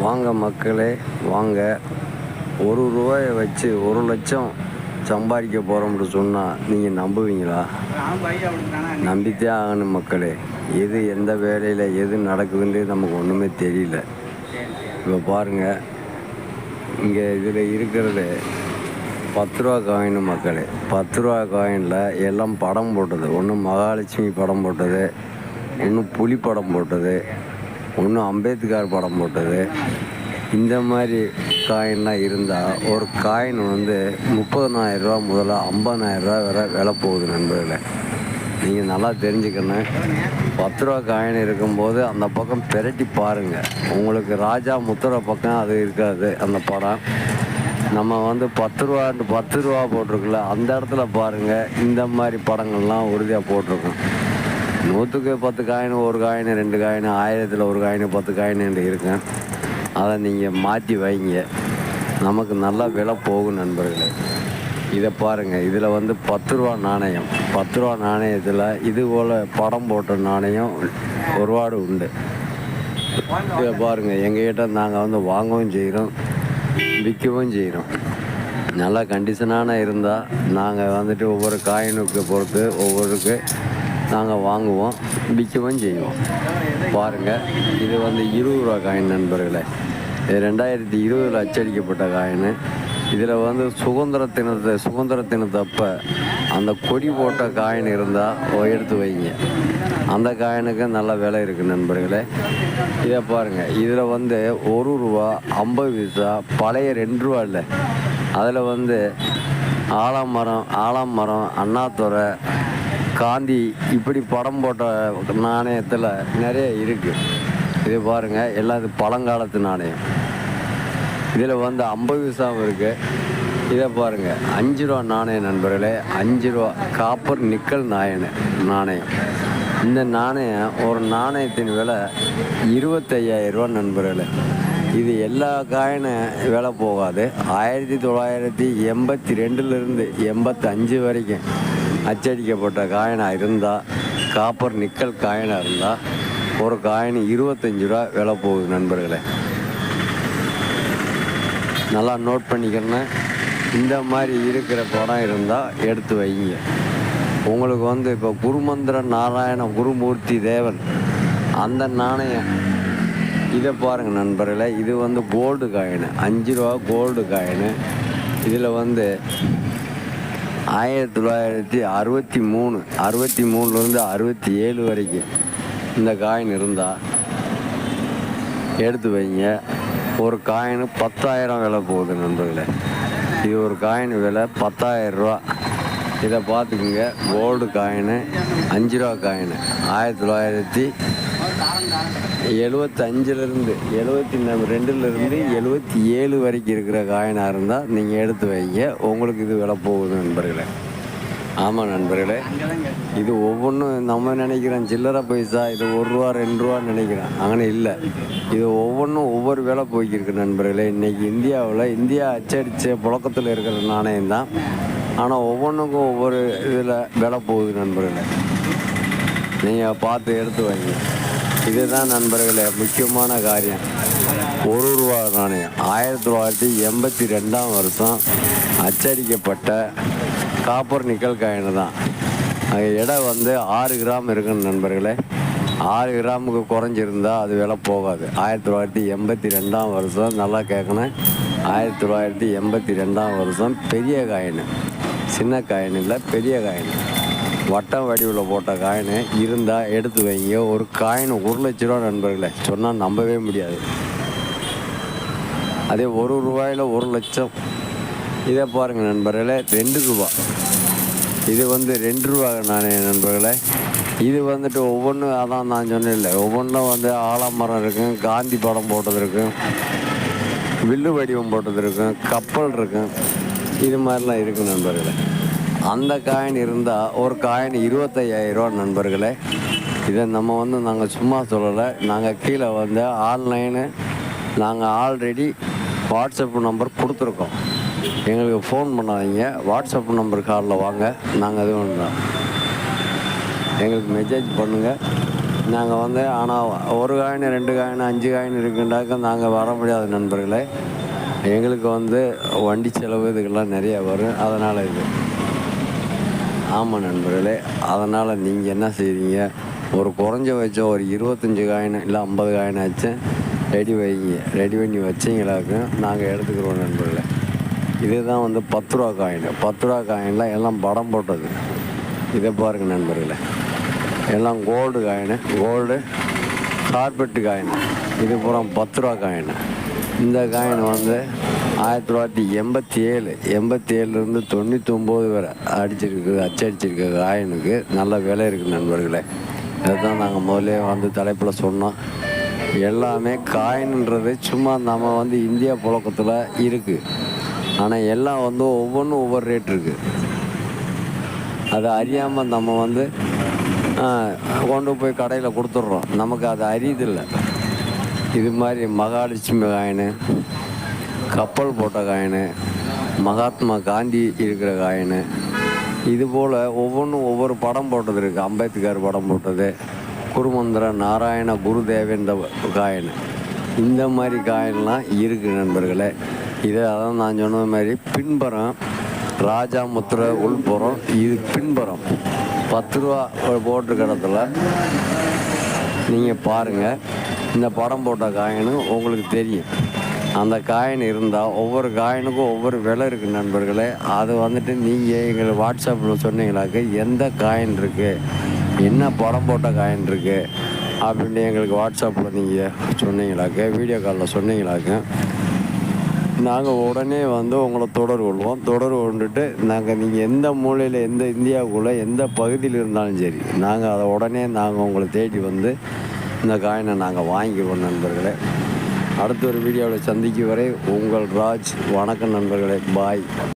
வாங்க மக்களே வாங்க. ரூபாயை வச்சு 1,00,000 சம்பாதிக்க போகிறோம்னு சொன்னால் நீங்கள் நம்புவீங்களா? நம்பித்தே ஆகணும் மக்களே. எது எந்த வேலையில் எது நடக்குதுன்னு நமக்கு ஒன்றுமே தெரியல. இப்போ பாருங்கள், இங்கே இதில் இருக்கிறது 10 ரூபா காயின் மக்களே. 10 ரூபா காயினில் எல்லாம் படம் போட்டது. ஒன்று மகாலட்சுமி படம் போட்டது, ஒன்று புலி படம் போட்டது, ஒன்று அம்பேத்கர் படம் போட்டது. இந்த மாதிரி காயின்லாம் இருந்தால் ஒரு காயின் 30,000 ரூபா முதல்ல 50,000 ரூபா வரை விலை போகுது நண்பர்களே. நீங்கள் நல்லா தெரிஞ்சுக்கணும். 10 ரூபா காயின் இருக்கும்போது அந்த பக்கம் பெரட்டி பாருங்கள். உங்களுக்கு ராஜா முத்துரை பக்கம் அது இருக்காது அந்த படம். நம்ம 10 ரூபா போட்டிருக்குல்ல, அந்த இடத்துல பாருங்கள் இந்த மாதிரி படங்கள்லாம் உறுதியாக போட்டிருக்கோம். 100க்கு 10 காயின், 1 காயின், 2 காயின், 1000ல் 1 காயின், 10 காயின் இருக்கும். அதை நீங்கள் மாற்றி வைங்க, நமக்கு நல்லா விலை போகும் நண்பர்களே. இதை பாருங்கள், இதில் 10 ரூபா நாணயம். 10 ரூபா நாணயத்தில் இது போல் படம் போட்ட நாணயம் ஒருபாடு உண்டு. இதை பாருங்கள், எங்ககிட்ட நாங்கள் வாங்கவும் செய்கிறோம், விற்கவும் செய்கிறோம். நல்லா கண்டிஷனான இருந்தால் நாங்கள் ஒவ்வொரு காயினுக்கு பொறுத்து ஒவ்வொருக்கு நாங்கள் வாங்குவோம், விற்கவும் செய்வோம். பாருங்கள், இது 20 ரூபா காயின் நண்பர்களே. இது 2020 அச்சடிக்கப்பட்ட காயின். இதில் சுதந்திர தினத்தப்போ அந்த கொடி போட்ட காயின் இருந்தால் எடுத்து வைங்க. அந்த காயினுக்கு நல்ல விலை இருக்குது நண்பர்களே. இதை பாருங்கள், இதில் 1 ரூபா 50 பைசா பழைய 2 ரூபா இல்லை, அதில் ஆலமரம், அண்ணாதுரை, காந்தி இப்படி படம் போட்ட நாணயத்தில் நிறைய இருக்குது. இது பாருங்கள், எல்லாம் இது பழங்காலத்து நாணயம். இதில் 50 பைசாவும் இருக்குது. இதை பாருங்கள், 5 ரூபா நாணயம் நண்பர்களே. 5 ரூபா காப்பர் நிக்கல் நாணயம். இந்த நாணயம் ஒரு நாணயத்தின் விலை 25,000 ரூபா நண்பர்களே. இது எல்லா காயினும் விலை போகாது. 1982லேருந்து 85 வரைக்கும் அச்சடிக்கப்பட்ட காயினாக இருந்தால், காப்பர் நிக்கல் காயினாக இருந்தால் ஒரு காயின் 25 ரூபா விலை போகுது நண்பர்களே. நல்லா நோட் பண்ணிக்கிறேன்னு. இந்த மாதிரி இருக்கிற படம் இருந்தால் எடுத்து வைங்க. உங்களுக்கு இப்போ குருமந்திர நாராயண குருமூர்த்தி தேவன் அந்த நாணயம். இதை பாருங்கள் நண்பர்களே, இது கோல்டு காயின். 5 ரூபா கோல்டு காயின். இதில் 1963 63லேருந்து 67 வரைக்கும் இந்த காயின் இருந்தால் எடுத்து வைங்க. ஒரு காயின் 10,000 விலை போகுது நண்பர்களே. இது ஒரு காயின் விலை 10,000 ரூபா. இதை பார்த்துக்குங்க. கோல்டு காயின் 5 ரூபா காயின் 1975லேருந்து 77 வரைக்கும் இருக்கிற காயினாக இருந்தால் நீங்கள் எடுத்து வைங்க. உங்களுக்கு இது விலை போகுது நண்பர்களே. ஆமாம் நண்பர்களே, இது ஒவ்வொன்றும் நம்ம நினைக்கிறோம் சில்லறை பைசா, இது 1 ரூபா 2 ரூபான்னு நினைக்கிறோம். ஆனால் இல்லை, இது ஒவ்வொன்றும் ஒவ்வொரு விலை போய்க்கிருக்கு நண்பர்களே. இன்றைக்கி இந்தியா அச்சடித்த புழக்கத்தில் இருக்கிற நாணயம் தான். ஆனால் ஒவ்வொன்றுக்கும் ஒவ்வொரு இதில் விலை போகுது நண்பர்களே. நீங்கள் பார்த்து எடுத்து வைங்க. இதுதான் நண்பர்களே முக்கியமான காரியம். 1 ரூபா நாணயம் 1982ஆம் வருஷம் அச்சடிக்கப்பட்ட காப்பர் நிக்கல் காயின் தான். எடை 6 கிராம் இருக்குன்னு நண்பர்களே. 6 கிராமுக்கு குறைஞ்சிருந்தால் அது விலை போகாது. 1982ஆம் வருஷம், நல்லா கேட்கணும், 1982ஆம் வருஷம் பெரிய காயின், சின்ன காயின் இல்லை, பெரிய காயின், வட்டம் வடிவில் போட்ட காயின் இருந்தால் எடுத்து வைங்க. ஒரு காயின் 1,00,000 ரூபா நண்பர்களே. சொன்னால் நம்பவே முடியாது. அதே 1 ரூபாயில் 1,00,000. இதை பாருங்கள் நண்பர்களே, 2 ரூபா. இது 2 ரூபா நாணயம் நண்பர்களே. இது ஒவ்வொன்றும் அதான் நான் சொன்னேன்ல, ஒவ்வொன்றும் ஆலமரம் இருக்கும், காந்தி படம் போட்டது இருக்கும், வில்லு வடிவம் போட்டது இருக்கும், கப்பல் இருக்கும், இது மாதிரிலாம் இருக்கும் நண்பர்களே. அந்த காயின் இருந்தால் ஒரு காயின் 25,000 ரூபா நண்பர்களே. இதை நம்ம நாங்கள் சும்மா சொல்லலை. நாங்கள் கீழே ஆன்லைனு நாங்கள் ஆல்ரெடி வாட்ஸ்அப் நம்பர் கொடுத்துருக்கோம். எங்களுக்கு ஃபோன் பண்ணாதீங்க, வாட்ஸ்அப் நம்பர் காலில் வாங்க. நாங்கள் எதுவும் எங்களுக்கு மெசேஜ் பண்ணுங்கள், நாங்கள் வந்து ஆனால் ஒரு காயின் 2 காயின் 5 காயின் இருக்குண்டாக்க நாங்கள் வர முடியாத நண்பர்களே. எங்களுக்கு வந்து வண்டி செலவு இதுக்கெல்லாம் நிறையா வரும். அதனால் இது ஆமாம் நண்பர்களே. அதனால் நீங்கள் என்ன செய்றீங்க, ஒரு குறைஞ்சபட்சம் ஒரு 25 காயின் இல்லை 50 காயினாச்சும் ரெடி வைங்க. ரெடி பண்ணி வச்சிங்களாக்க நாங்கள் எடுத்துக்கிறோம் நண்பர்களே. இதுதான் வந்து 10 ரூபா காயின். 10 ரூபா காயினில் எல்லாம் படம் போட்டது. இதை பாருங்கள் நண்பர்களே, எல்லாம் gold coin, gold carpet coin. இது பூரா 10 ரூபா காயின். இந்த காயின் வந்து 1987 87லேருந்து 99 வரை அச்சடிச்சிருக்க காயினுக்கு நல்ல விலை இருக்குது நண்பர்களே. இதுதான் நாங்கள் முதல்ல வந்து தலைப்பில் சொன்னோம். எல்லாமே காயின்ன்றது சும்மா நம்ம வந்து இந்தியா புழக்கத்தில் இருக்குது. ஆனால் எல்லாம் வந்து ஒவ்வொன்றும் ஒவ்வொரு ரேட் இருக்குது. அதை அறியாமல் நம்ம வந்து கொண்டு போய் கடையில் கொடுத்துட்றோம். நமக்கு அது அறியதில்லை. இது மாதிரி மகாலட்சுமி காயின், கப்பல் போட்ட காயின், மகாத்மா காந்தி இருக்கிற காயின், இதுபோல் ஒவ்வொன்றும் ஒவ்வொரு படம் போட்டது இருக்குது. அம்பேத்கர் படம் போட்டது, குருமந்திர நாராயண குருதேவன்ற காயின், இந்த மாதிரி காயின்லாம் இருக்குது நண்பர்களே. இதை அதான் நான் சொன்னது மாதிரி பின்புறம் ராஜா முத்திரை உள்புறம், இது பின்புறம் 10 ரூபா போட்டிருக்க இடத்துல நீங்கள் பாருங்கள். இந்த படம் போட்ட காயின் உங்களுக்கு தெரியும். அந்த காயின் இருந்தால் ஒவ்வொரு காயினுக்கும் ஒவ்வொரு விலை இருக்குது நண்பர்களே. அது வந்துட்டு நீங்கள் எங்களுக்கு வாட்ஸ்அப்பில் சொன்னீங்களாக்க எந்த காயின் இருக்குது, என்ன படம் போட்ட காயின் இருக்குது அப்படின்னு எங்களுக்கு வாட்ஸ்அப்பில் நீங்கள் சொன்னீங்களாக்க, வீடியோ காலில் சொன்னீங்களாக்க நாங்கள் உடனே வந்து உங்களை தொடர்பு கொள்வோம். தொடர்பு கொண்டுட்டு நீங்கள் எந்த மூலையில், எந்த இந்தியாவுக்குள்ளே எந்த பகுதியில் இருந்தாலும் சரி, நாங்கள் அதை உடனே உங்களை தேடி வந்து இந்த காயினை நாங்கள் வாங்கிடுவோம் நண்பர்களே. அடுத்த ஒரு வீடியோவில் சந்திக்கும் வரை உங்கள் ராஜ். வணக்கம் நண்பர்களே. பாய்.